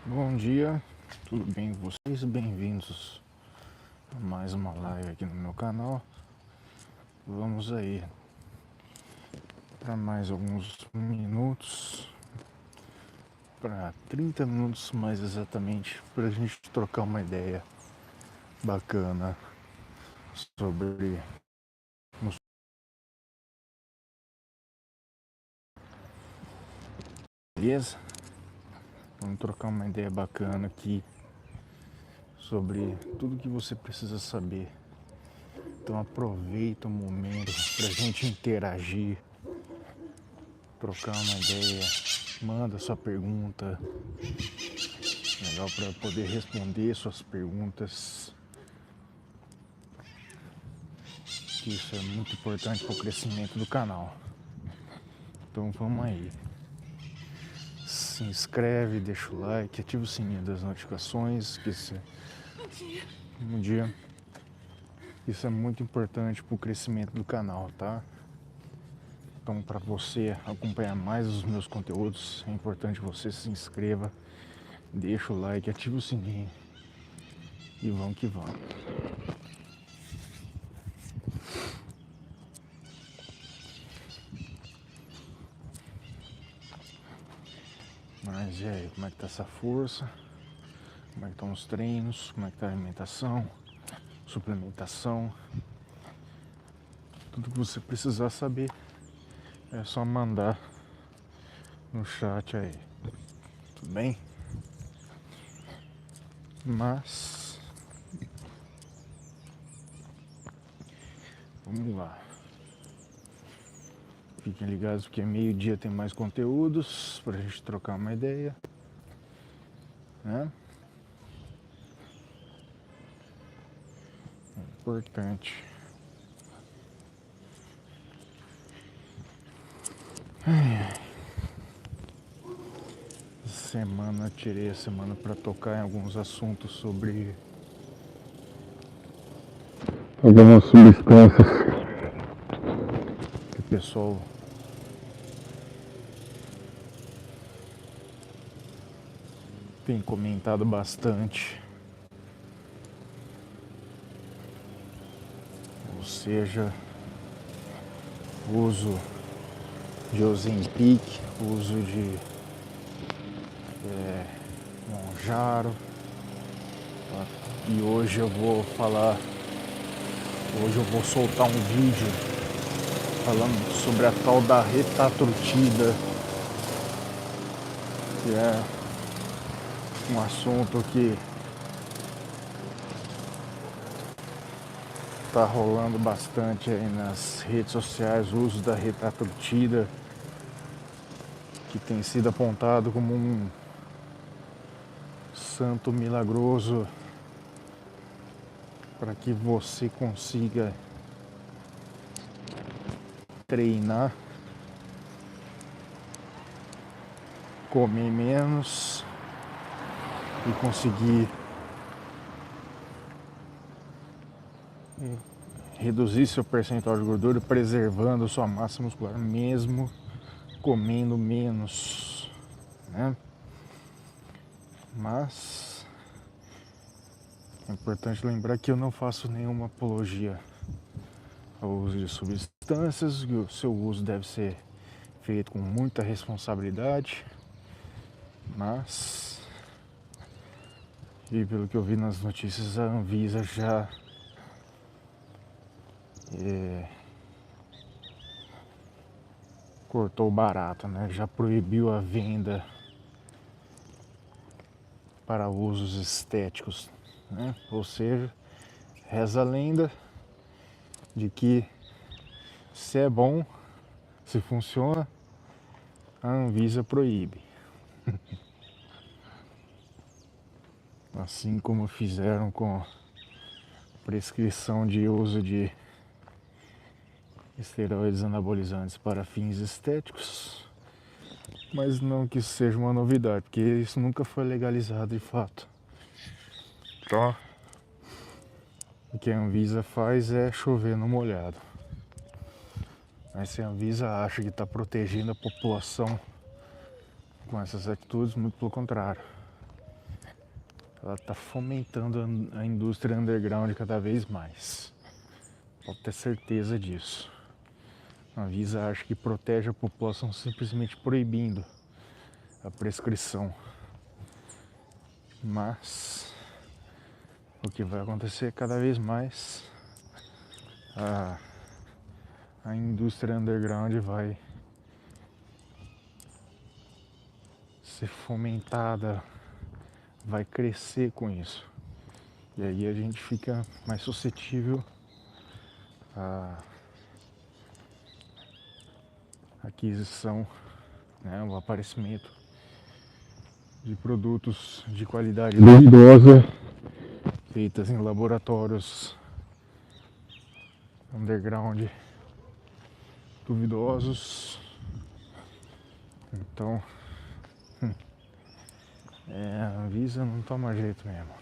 Bom dia, tudo bem com vocês? Bem-vindos a mais uma live aqui no meu canal. Vamos aí para mais alguns minutos, para 30 minutos mais exatamente, para a gente trocar uma ideia bacana sobre beleza? Vamos trocar uma ideia bacana aqui sobre tudo que você precisa saber. Então aproveita o momento para a gente interagir, trocar uma ideia, manda sua pergunta, legal, para poder responder suas perguntas. Isso é muito importante para o crescimento do canal. Então vamos aí. Se inscreve, deixa o like, ativa o sininho das notificações. Bom dia. Isso é muito importante para o crescimento do canal, tá? Então, para você acompanhar mais os meus conteúdos, é importante você se inscreva, deixa o like, ativa o sininho e vamos que vamos. Mas e aí, como é que tá essa força? Como é que estão os treinos? Como é que tá a alimentação? Suplementação? Tudo que você precisar saber é só mandar no chat aí. Tudo bem? Mas vamos lá. Fiquem ligados porque meio-dia tem mais conteúdos pra gente trocar uma ideia, né? É importante. Semana, tirei a semana para tocar em alguns assuntos sobre algumas substâncias que o pessoal tem comentado bastante. Ou seja, uso de Ozempic, uso de Mounjaro. E hoje eu vou soltar um vídeo falando sobre a tal da retatrutida, que é um assunto que tá rolando bastante aí nas redes sociais, o uso da retatrutida, que tem sido apontado como um santo milagroso para que você consiga treinar, comer menos e conseguir reduzir seu percentual de gordura, preservando sua massa muscular, mesmo comendo menos, né? Mas é importante lembrar que eu não faço nenhuma apologia ao uso de substâncias, que o seu uso deve ser feito com muita responsabilidade, mas, e pelo que eu vi nas notícias, a Anvisa já cortou o barato, né? Já proibiu a venda para usos estéticos, né? Ou seja, reza a lenda de que se é bom, se funciona, a Anvisa proíbe. Assim como fizeram com prescrição de uso de esteroides anabolizantes para fins estéticos, mas não que isso seja uma novidade, porque isso nunca foi legalizado de fato. Então, o que a Anvisa faz é chover no molhado. Mas se a Anvisa acha que está protegendo a população com essas atitudes, muito pelo contrário. ela está fomentando a indústria underground cada vez mais. Pode ter certeza disso. A Anvisa acha que protege a população simplesmente proibindo a prescrição. Mas o que vai acontecer cada vez mais, a indústria underground vai ser fomentada, vai crescer com isso. E aí a gente fica mais suscetível à aquisição, né, o aparecimento de produtos de qualidade duvidosa, feitas em laboratórios underground duvidosos. Então, a Anvisa não toma jeito mesmo.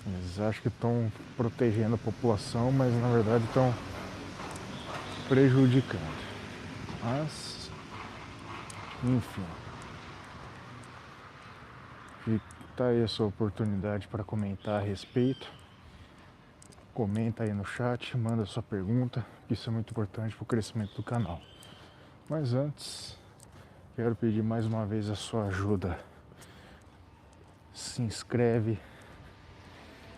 Eles acham que estão protegendo a população, mas na verdade estão prejudicando. Mas, enfim, tá aí a sua oportunidade para comentar a respeito. Comenta aí no chat, manda sua pergunta, que isso é muito importante para o crescimento do canal. Mas antes, quero pedir mais uma vez a sua ajuda. Se inscreve,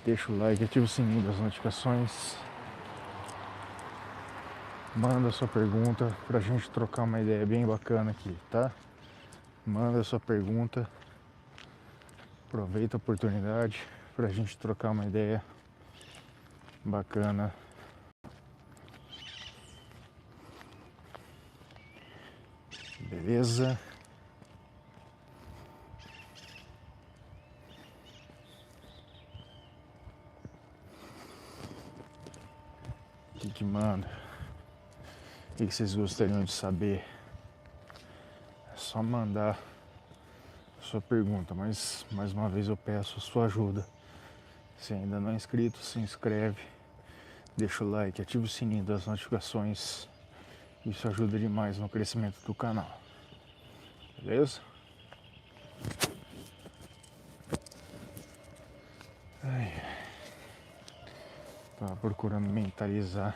deixa o like, ativa o sininho das notificações. Manda sua pergunta pra gente trocar uma ideia bem bacana aqui, tá? Manda sua pergunta. Aproveita a oportunidade pra gente trocar uma ideia bacana. Beleza? O que manda? O que vocês gostariam de saber? É só mandar sua pergunta, mas mais uma vez eu peço a sua ajuda. Se ainda não é inscrito, se inscreve, deixa o like, ativa o sininho das notificações. Isso ajuda demais no crescimento do canal. Beleza? Tava procurando mentalizar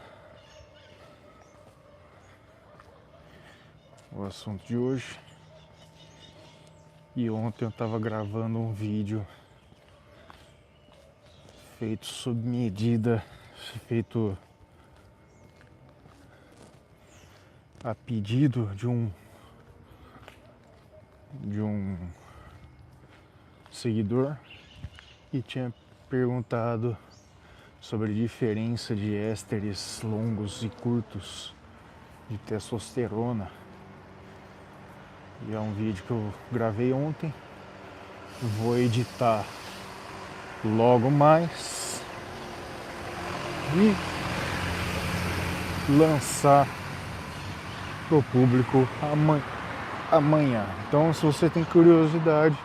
o assunto de hoje. E ontem eu tava gravando um vídeo feito sob medida, feito a pedido de um seguidor que tinha perguntado sobre a diferença de ésteres longos e curtos de testosterona. E é um vídeo que eu gravei ontem, vou editar logo mais e lançar pro público amanhã. Então, se você tem curiosidade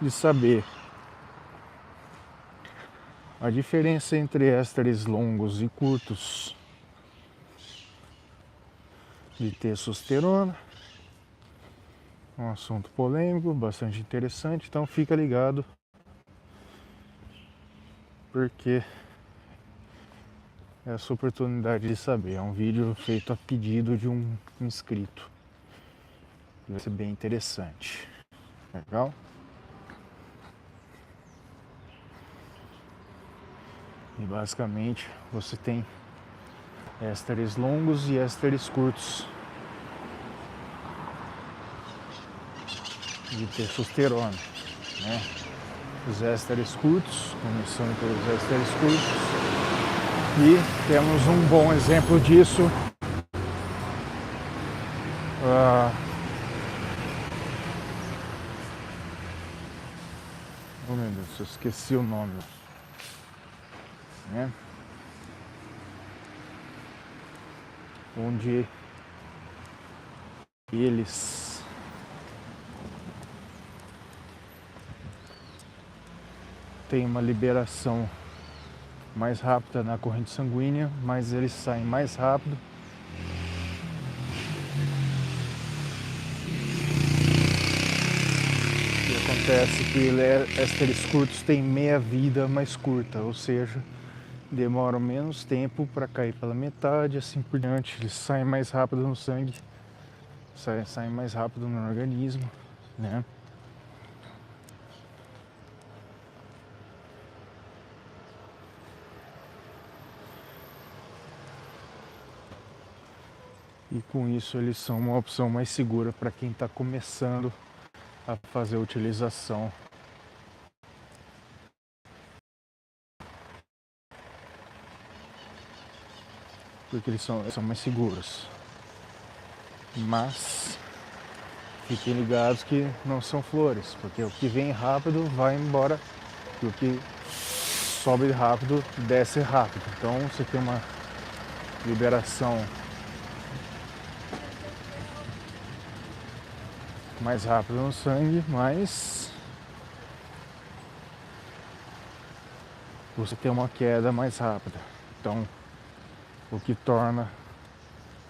de saber a diferença entre ésteres longos e curtos de testosterona, um assunto polêmico, bastante interessante, então fica ligado, porque é a sua oportunidade de saber. É um vídeo feito a pedido de um inscrito. Vai ser bem interessante. Legal? E basicamente você tem ésteres longos e ésteres curtos de testosterona, né? Os ésteres curtos, começando pelos ésteres curtos, e temos um bom exemplo disso. Oh meu Deus, eu esqueci o nome, né? Onde eles têm uma liberação mais rápida na corrente sanguínea, mas eles saem mais rápido. O que acontece que ésteres curtos têm meia-vida mais curta, ou seja, demoram menos tempo para cair pela metade, assim por diante. Eles saem mais rápido no sangue, saem mais rápido no organismo, né? E com isso eles são uma opção mais segura para quem está começando a fazer a utilização. Porque eles são mais seguros. Mas fiquem ligados que não são flores, porque o que vem rápido vai embora e o que sobe rápido desce rápido. Então você tem uma liberação mais rápida no sangue, mas você tem uma queda mais rápida. Então, o que torna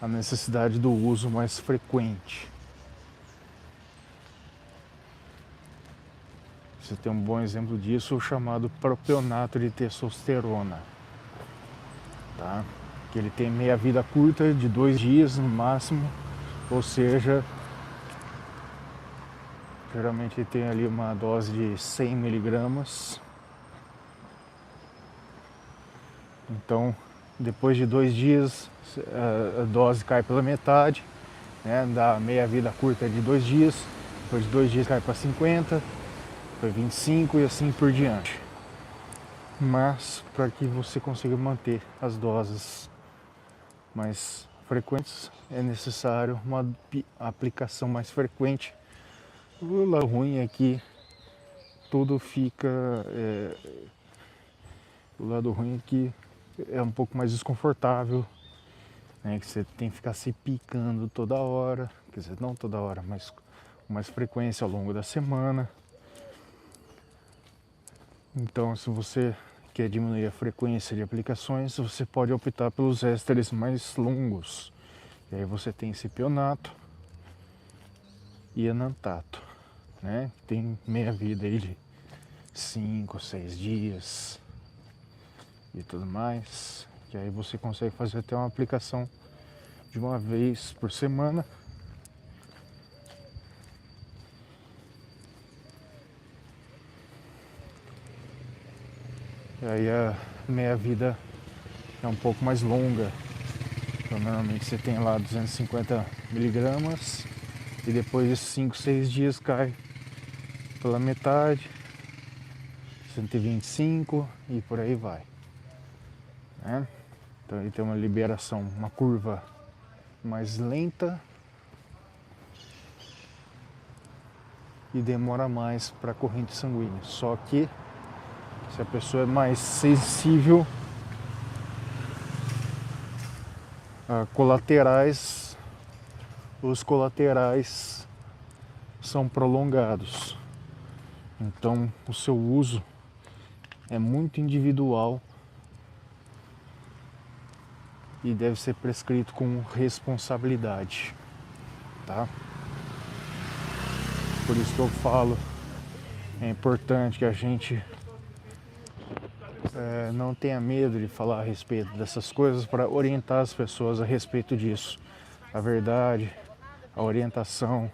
a necessidade do uso mais frequente. Você tem um bom exemplo disso, o chamado propionato de testosterona, tá? Que ele tem meia-vida curta, de 2 dias no máximo, ou seja, geralmente ele tem ali uma dose de 100 miligramas. Então, depois de 2 dias, a dose cai pela metade, né? Dá meia-vida curta de 2 dias, depois de 2 dias cai para 50, depois 25 e assim por diante. Mas, para que você consiga manter as doses mais frequentes, é necessário uma aplicação mais frequente. O lado ruim é que tudo fica... o lado ruim é que é um pouco mais desconfortável, né? Que você tem que ficar se picando toda hora, quer dizer, não toda hora, mas com mais frequência ao longo da semana. Então, se você quer diminuir a frequência de aplicações, você pode optar pelos ésteres mais longos. E aí você tem cipionato e enantato, né? Tem meia-vida aí de 5, 6 dias e tudo mais. E aí você consegue fazer até uma aplicação de uma vez por semana. E aí a meia-vida é um pouco mais longa. Então, normalmente você tem lá 250 miligramas e depois de 5, 6 dias cai pela metade, 125 e por aí vai, né? Então ele tem uma liberação, uma curva mais lenta e demora mais para a corrente sanguínea. Só que se a pessoa é mais sensível a colaterais, os colaterais são prolongados. Então o seu uso é muito individual e deve ser prescrito com responsabilidade, tá? Por isso que eu falo, é importante que a gente não tenha medo de falar a respeito dessas coisas para orientar as pessoas a respeito disso. A verdade, a orientação,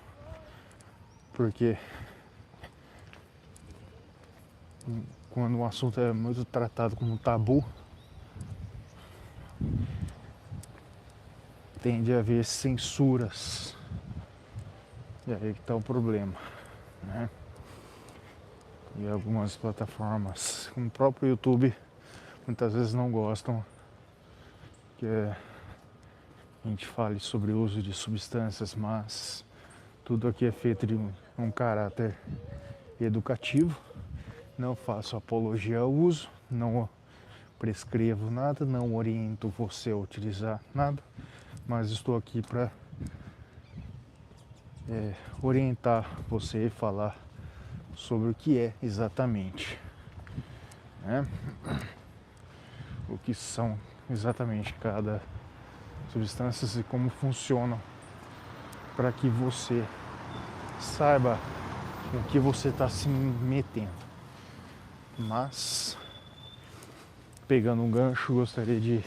porque quando um assunto é muito tratado como um tabu, tende a haver censuras. E aí que está o problema, né? E algumas plataformas, como o próprio YouTube, muitas vezes não gostam que a gente fale sobre o uso de substâncias, mas tudo aqui é feito de um caráter educativo. Não faço apologia ao uso, não prescrevo nada, não oriento você a utilizar nada, mas estou aqui para orientar você e falar sobre o que é exatamente, né? O que são exatamente cada substância e como funcionam, para que você saiba com o que você está se metendo. Mas, pegando um gancho, gostaria de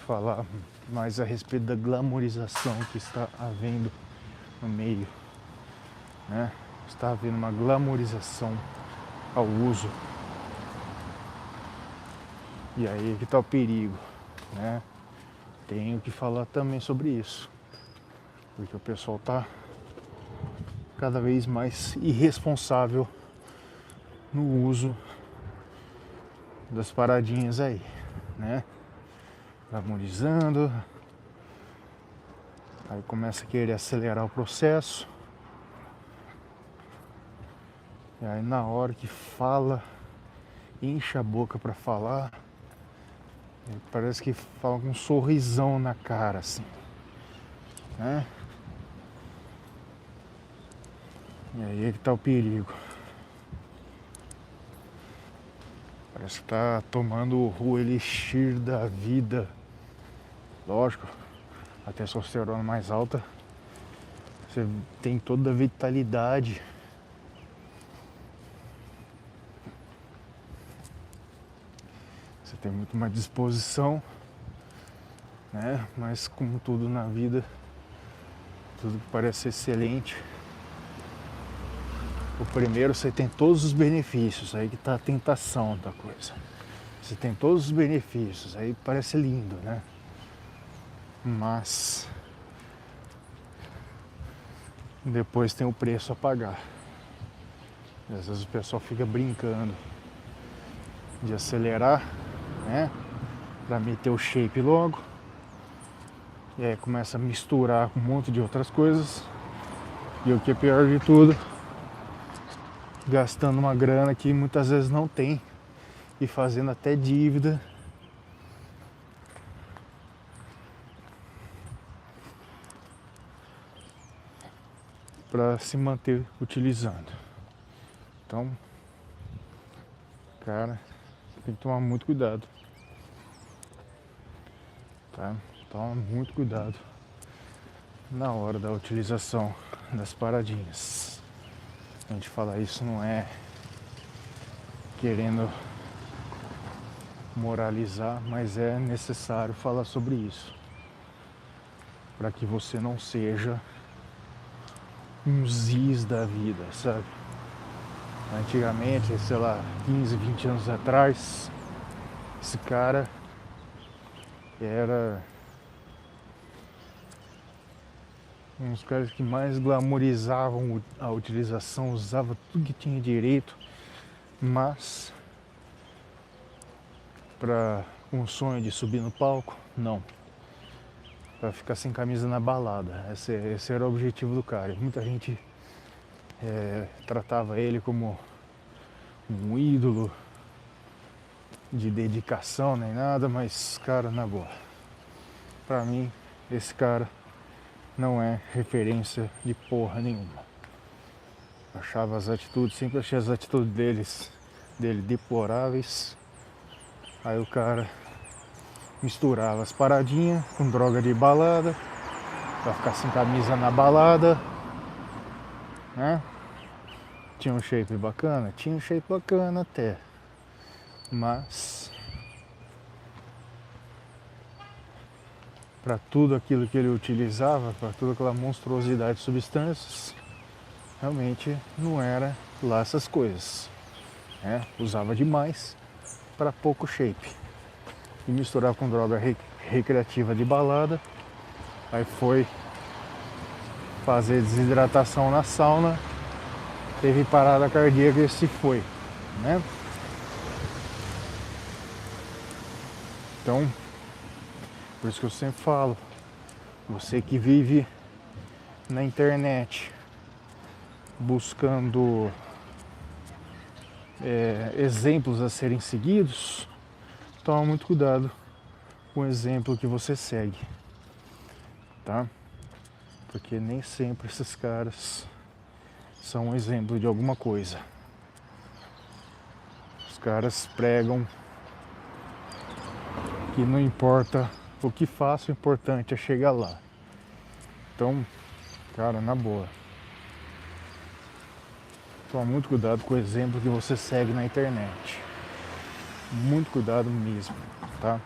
falar mais a respeito da glamorização que está havendo no meio, né? Está havendo uma glamorização ao uso. E aí que está o perigo, né? Tenho que falar também sobre isso, porque o pessoal está cada vez mais irresponsável no uso das paradinhas aí, né? Glamorizando, aí começa a querer acelerar o processo, e aí na hora que fala, enche a boca para falar, parece que fala com um sorrisão na cara, assim, né? E aí é que tá o perigo. Parece que tá tomando o elixir da vida. Lógico, a testosterona mais alta, você tem toda a vitalidade. Você tem muito mais disposição, né? Mas como tudo na vida, tudo que parece excelente, o primeiro você tem todos os benefícios, aí que tá a tentação da coisa. Você tem todos os benefícios, aí parece lindo, né? Mas depois tem o preço a pagar. E às vezes o pessoal fica brincando de acelerar, né? Pra meter o shape logo. E aí começa a misturar com um monte de outras coisas. E o que é pior de tudo, gastando uma grana que muitas vezes não tem e fazendo até dívida. Para se manter utilizando. Então, cara, tem que tomar muito cuidado. Tá? Toma muito cuidado na hora da utilização das paradinhas. A gente fala isso não é querendo moralizar, mas é necessário falar sobre isso. Para que você não seja um ziz da vida, sabe? Antigamente, sei lá, 15, 20 anos atrás, esse cara era um dos caras que mais glamorizavam a utilização, usava tudo que tinha direito, mas para um sonho de subir no palco, não. Para ficar sem camisa na balada. Esse era o objetivo do cara. Muita gente tratava ele como um ídolo de dedicação nem nada, mas, cara, na boa, pra mim, esse cara não é referência de porra nenhuma. Achava as atitudes, sempre achei as atitudes dele deploráveis. Aí o cara misturava as paradinhas com droga de balada, pra ficar sem camisa na balada, né? Tinha um shape bacana? Tinha um shape bacana até. Mas para tudo aquilo que ele utilizava, para toda aquela monstruosidade de substâncias, realmente não era lá essas coisas, né? Usava demais para pouco shape. E misturar com droga recreativa de balada. Aí foi fazer desidratação na sauna, teve parada cardíaca e se foi, né? Então, por isso que eu sempre falo, você que vive na internet buscando exemplos a serem seguidos, toma muito cuidado com o exemplo que você segue, tá? Porque nem sempre esses caras são um exemplo de alguma coisa. Os caras pregam que não importa o que faço, o importante é chegar lá. Então, cara, na boa, Toma muito cuidado com o exemplo que você segue na internet. Muito cuidado mesmo, tá?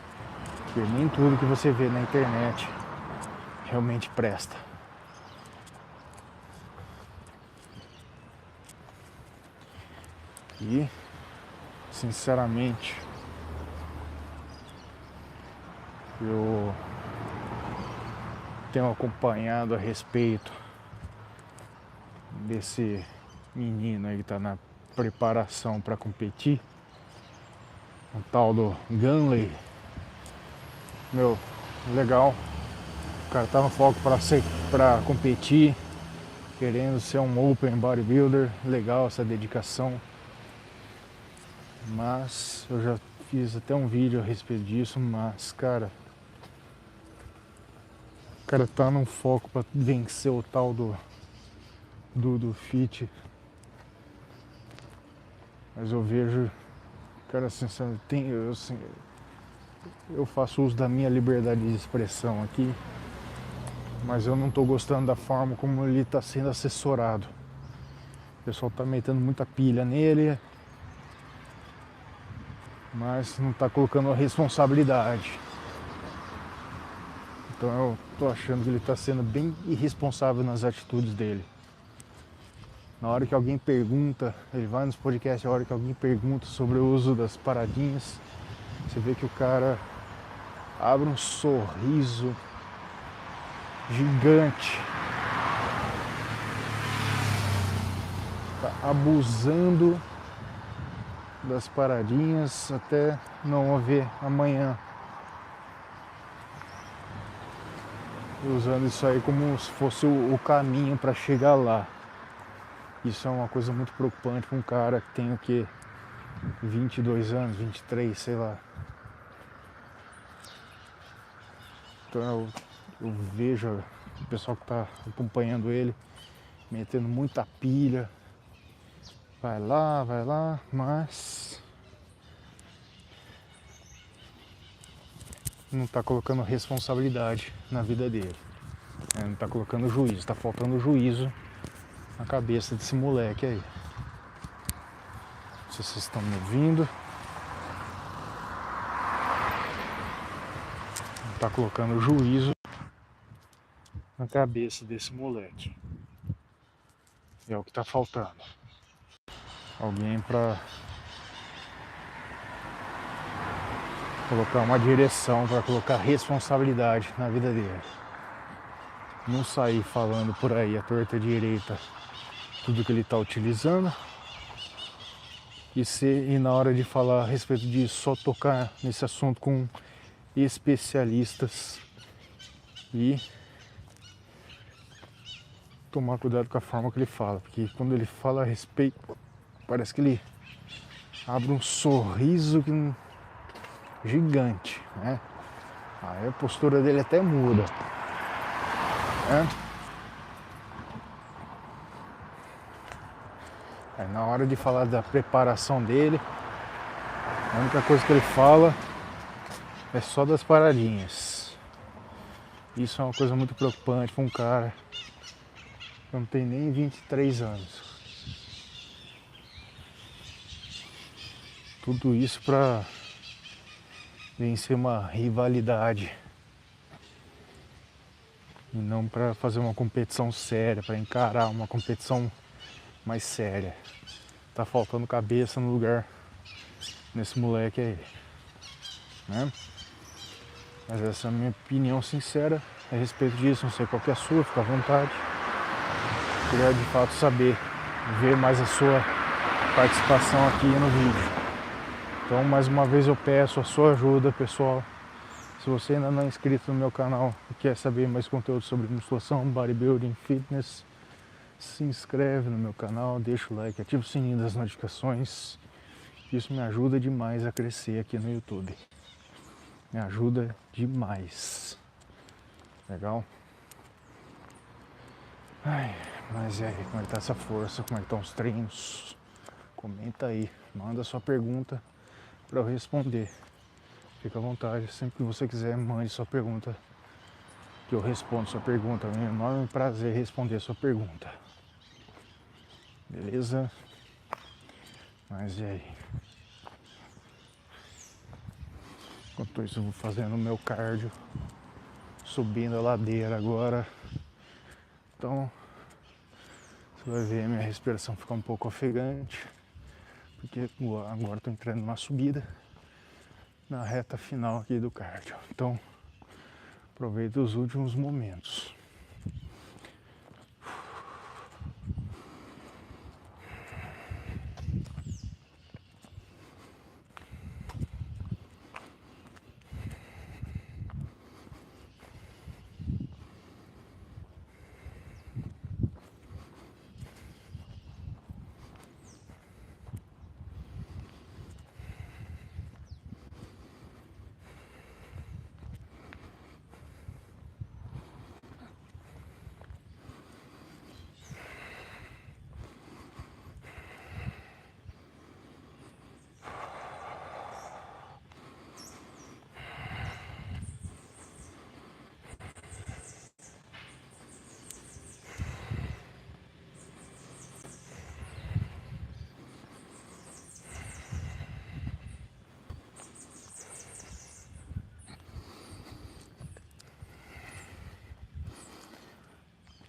Porque nem tudo que você vê na internet realmente presta. E, sinceramente, eu tenho acompanhado a respeito desse menino aí que tá na preparação para competir, o tal do Gunley. Meu, legal. O cara tá no foco para competir, querendo ser um open bodybuilder. Legal essa dedicação. Mas eu já fiz até um vídeo a respeito disso, mas cara, o cara tá num foco para vencer o tal do fit. Mas eu vejo, cara, sinceramente, eu faço uso da minha liberdade de expressão aqui, mas eu não tô gostando da forma como ele tá sendo assessorado. O pessoal tá metendo muita pilha nele, mas não tá colocando a responsabilidade. Então eu tô achando que ele tá sendo bem irresponsável nas atitudes dele. Na hora que alguém pergunta, ele vai nos podcasts, a hora que alguém pergunta sobre o uso das paradinhas, você vê que o cara abre um sorriso gigante. Tá abusando das paradinhas até não haver amanhã. Usando isso aí como se fosse o caminho para chegar lá. Isso é uma coisa muito preocupante para um cara que tem o quê? 22 anos, 23, sei lá. Então eu vejo o pessoal que está acompanhando ele metendo muita pilha. Vai lá, mas não está colocando responsabilidade na vida dele. Não está colocando juízo, está faltando juízo na cabeça desse moleque aí. Não sei se vocês estão me ouvindo. Não está colocando juízo na cabeça desse moleque. É o que está faltando. Alguém para colocar uma direção, para colocar responsabilidade na vida dele. Não sair falando por aí a torta direita tudo que ele está utilizando e na hora de falar a respeito disso só tocar nesse assunto com especialistas e tomar cuidado com a forma que ele fala, porque quando ele fala a respeito parece que ele abre um sorriso gigante, né? Aí a postura dele até muda, né? Aí na hora de falar da preparação dele, a única coisa que ele fala é só das paradinhas. Isso é uma coisa muito preocupante para um cara que não tem nem 23 anos. Tudo isso para vencer uma rivalidade e não para fazer uma competição séria, para encarar uma competição mais séria. Tá faltando cabeça no lugar nesse moleque aí, né? Mas essa é a minha opinião sincera a respeito disso. Não sei qual que é a sua, fica à vontade. Queria de fato saber, ver mais a sua participação aqui no vídeo. Então mais uma vez eu peço a sua ajuda, pessoal. Se você ainda não é inscrito no meu canal e quer saber mais conteúdo sobre musculação, bodybuilding, fitness, se inscreve no meu canal, deixa o like, ativa o sininho das notificações. Isso me ajuda demais a crescer aqui no YouTube. Me ajuda demais. Legal? Ai, mas e aí, como é que tá essa força? Como é que estão os treinos? Comenta aí, manda sua pergunta para eu responder. Fica à vontade, sempre que você quiser, mande sua pergunta, que eu respondo sua pergunta. É um enorme prazer responder sua pergunta. Beleza? Mas e aí? Enquanto isso eu vou fazendo o meu cardio, subindo a ladeira agora. Então você vai ver a minha respiração ficar um pouco ofegante, porque agora estou entrando numa subida na reta final aqui do cardio. Então aproveita os últimos momentos.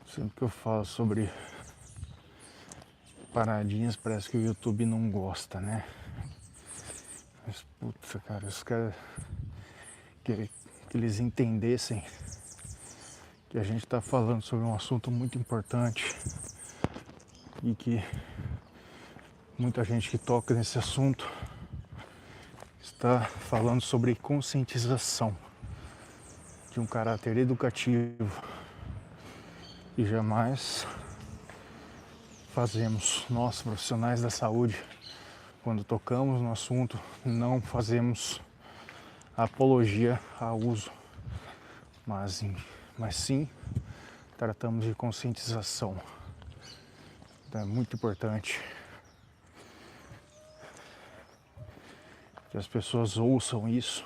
Sempre que eu falo sobre paradinhas, parece que o YouTube não gosta, né? Mas, putz, cara, os caras que eles entendessem que a gente está falando sobre um assunto muito importante e que muita gente que toca nesse assunto está falando sobre conscientização de um caráter educativo e jamais fazemos, nós profissionais da saúde, quando tocamos no assunto, não fazemos apologia ao uso, mas sim tratamos de conscientização. Então é muito importante que as pessoas ouçam isso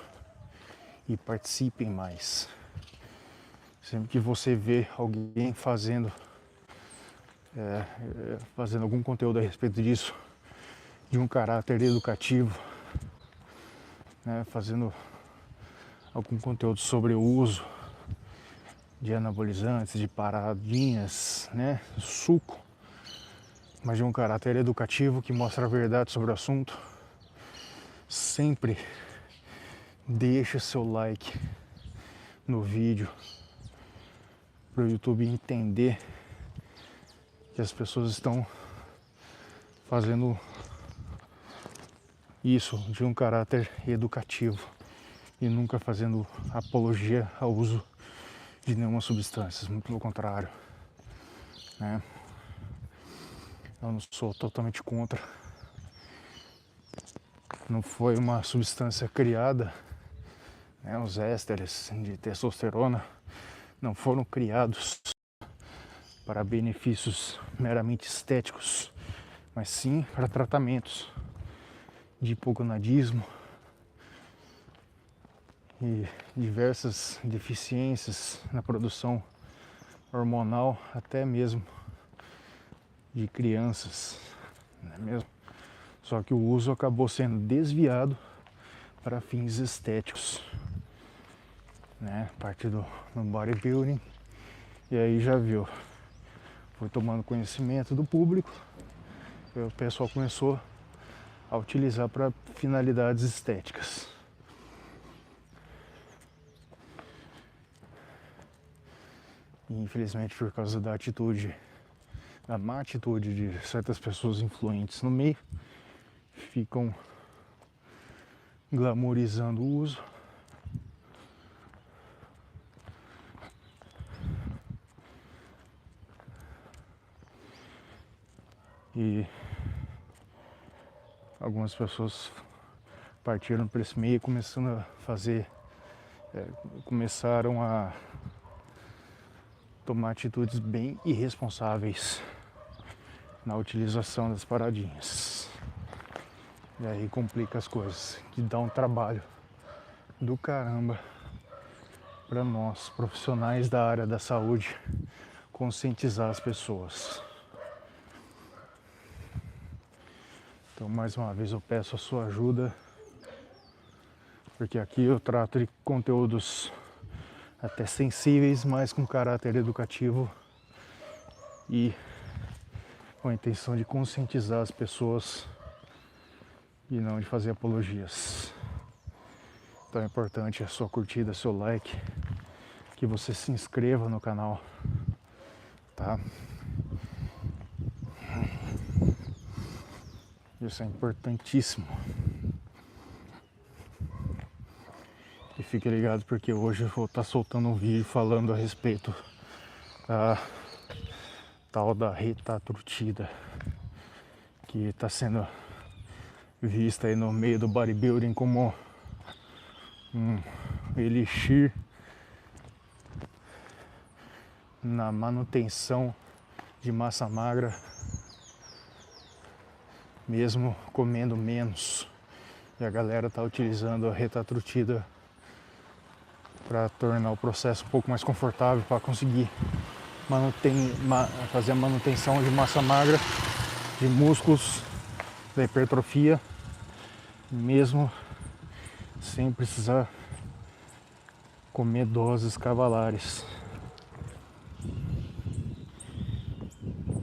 e participem mais. Sempre que você vê alguém fazendo algum conteúdo a respeito disso, de um caráter educativo, né, fazendo algum conteúdo sobre o uso de anabolizantes, de paradinhas, né, suco, mas de um caráter educativo que mostra a verdade sobre o assunto, sempre deixa seu like no vídeo para o YouTube entender que as pessoas estão fazendo isso de um caráter educativo e nunca fazendo apologia ao uso de nenhuma substância, muito pelo contrário, né? Eu não sou totalmente contra. Não foi uma substância criada, né? Os ésteres de testosterona não foram criados para benefícios meramente estéticos, mas sim para tratamentos de hipogonadismo e diversas deficiências na produção hormonal, até mesmo de crianças, não é mesmo? Só que o uso acabou sendo desviado para fins estéticos, né? A partir do bodybuilding, e aí já viu, foi tomando conhecimento do público, e o pessoal começou a utilizar para finalidades estéticas. E, infelizmente, por causa da má atitude de certas pessoas influentes no meio, ficam glamourizando o uso. E algumas pessoas partiram para esse meio, começaram a tomar atitudes bem irresponsáveis na utilização das paradinhas. E aí complica as coisas, que dá um trabalho do caramba para nós, profissionais da área da saúde, conscientizar as pessoas. Então, mais uma vez, eu peço a sua ajuda, porque aqui eu trato de conteúdos até sensíveis, mas com caráter educativo e com a intenção de conscientizar as pessoas e não de fazer apologias. Então é importante a sua curtida, seu like, que você se inscreva no canal, tá? Isso é importantíssimo. E fique ligado porque hoje eu vou estar soltando um vídeo falando a respeito da tal da retatrutida, que está sendo vista aí no meio do bodybuilding como um elixir na manutenção de massa magra, mesmo comendo menos. E a galera está utilizando a retatrutida para tornar o processo um pouco mais confortável, para conseguir fazer a manutenção de massa magra, de músculos, da hipertrofia, mesmo sem precisar comer doses cavalares.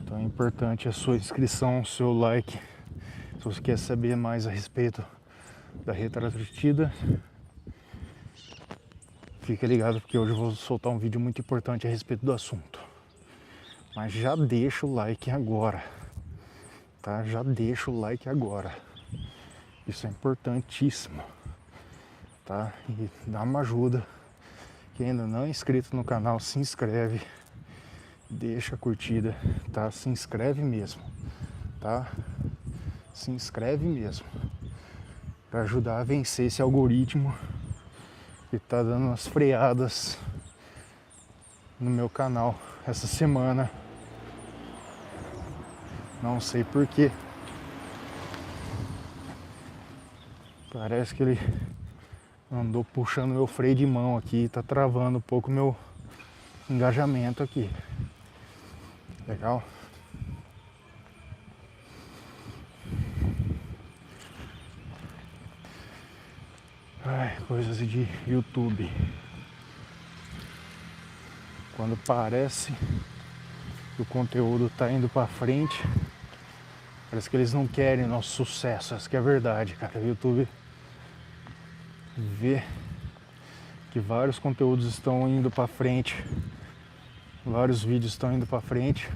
Então é importante a sua inscrição, o seu like, se você quer saber mais a respeito da retatrutida. Fica ligado porque hoje eu vou soltar um vídeo muito importante a respeito do assunto. Mas já deixa o like agora, tá? Já deixa o like agora. Isso é importantíssimo, tá? E dá uma ajuda. Quem ainda não é inscrito no canal, se inscreve. Deixa a curtida, tá? Se inscreve mesmo, tá? Se inscreve mesmo. Para ajudar a vencer esse algoritmo que tá dando umas freadas no meu canal essa semana. Não sei porquê. Parece que ele andou puxando meu freio de mão aqui, tá travando um pouco meu engajamento aqui. Legal? Ai, coisas de YouTube. Quando parece que o conteúdo tá indo pra frente, parece que eles não querem nosso sucesso. Essa que é a verdade, cara. O YouTube vê que vários conteúdos estão indo pra frente, vários vídeos estão indo pra frente,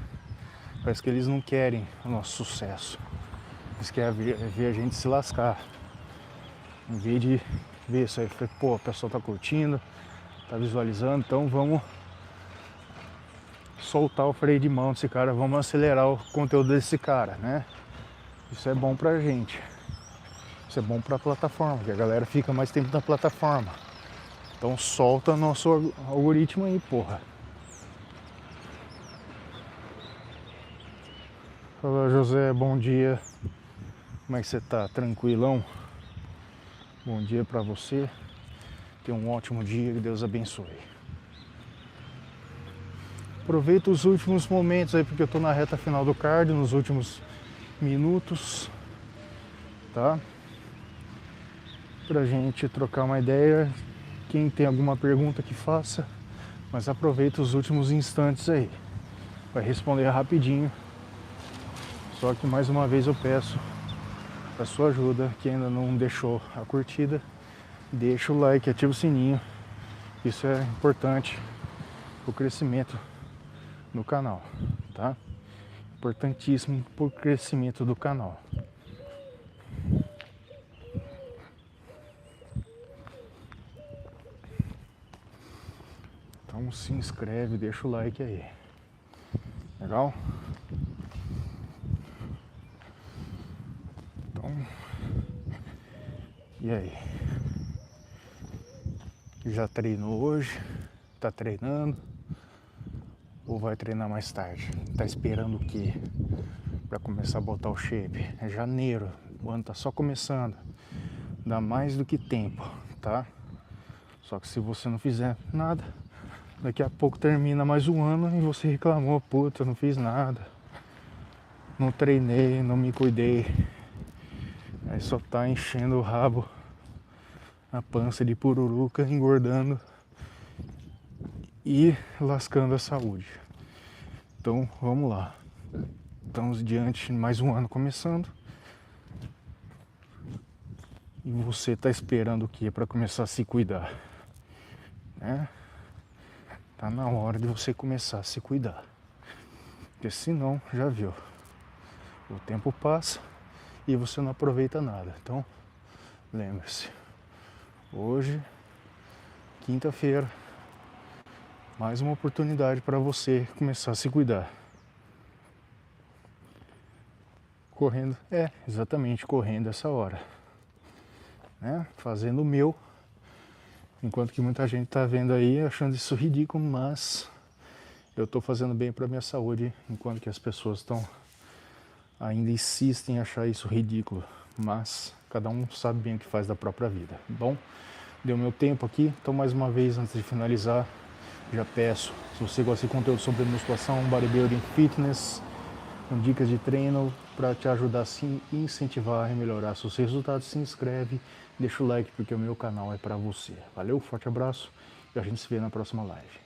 parece que eles não querem o nosso sucesso. Eles querem ver a gente se lascar. Em vez de ver isso aí, pô, a pessoa tá curtindo, tá visualizando, então vamos soltar o freio de mão desse cara, vamos acelerar o conteúdo desse cara, né? Isso é bom pra gente. Isso é bom pra plataforma, porque a galera fica mais tempo na plataforma. Então solta nosso algoritmo aí, porra. Fala, José, bom dia. Como é que você tá? Tranquilão? Bom dia pra você. Tenha um ótimo dia, que Deus abençoe. Aproveita os últimos momentos aí, porque eu tô na reta final do cardio, nos últimos minutos, tá? Pra gente trocar uma ideia. Quem tem alguma pergunta que faça, mas aproveita os últimos instantes aí. Vai responder rapidinho. Só que mais uma vez eu peço a sua ajuda, que ainda não deixou a curtida, deixa o like, ativa o sininho. Isso é importante para o crescimento do canal, tá? Importantíssimo para o crescimento do canal. Então se inscreve, deixa o like aí. Legal? Então, e aí? Já treinou hoje? Tá treinando? Ou vai treinar mais tarde? Tá esperando o quê? Pra começar a botar o shape? É janeiro, o ano tá só começando. Dá mais do que tempo, tá? Só que se você não fizer nada, daqui a pouco termina mais um ano e você reclamou, puta, eu não fiz nada. Não treinei, não me cuidei. Aí só tá enchendo o rabo, a pança de pururuca, engordando e lascando a saúde. Então vamos lá. Estamos diante de mais um ano começando. E você tá esperando o que para começar a se cuidar? Né? Tá na hora de você começar a se cuidar. Porque senão, já viu, o tempo passa e você não aproveita nada. Então, lembre-se, hoje, quinta-feira, mais uma oportunidade para você começar a se cuidar. Correndo, exatamente, correndo essa hora. Né? Fazendo o meu, enquanto que muita gente tá vendo aí achando isso ridículo, mas eu tô fazendo bem para minha saúde, enquanto que as pessoas ainda insistem em achar isso ridículo, mas cada um sabe bem o que faz da própria vida. Bom, deu meu tempo aqui, então mais uma vez, antes de finalizar, já peço, se você gosta de conteúdo sobre musculação, bodybuilding, fitness, com dicas de treino para te ajudar a incentivar e melhorar seus resultados, se inscreve, deixa o like porque o meu canal é para você. Valeu, forte abraço e a gente se vê na próxima live.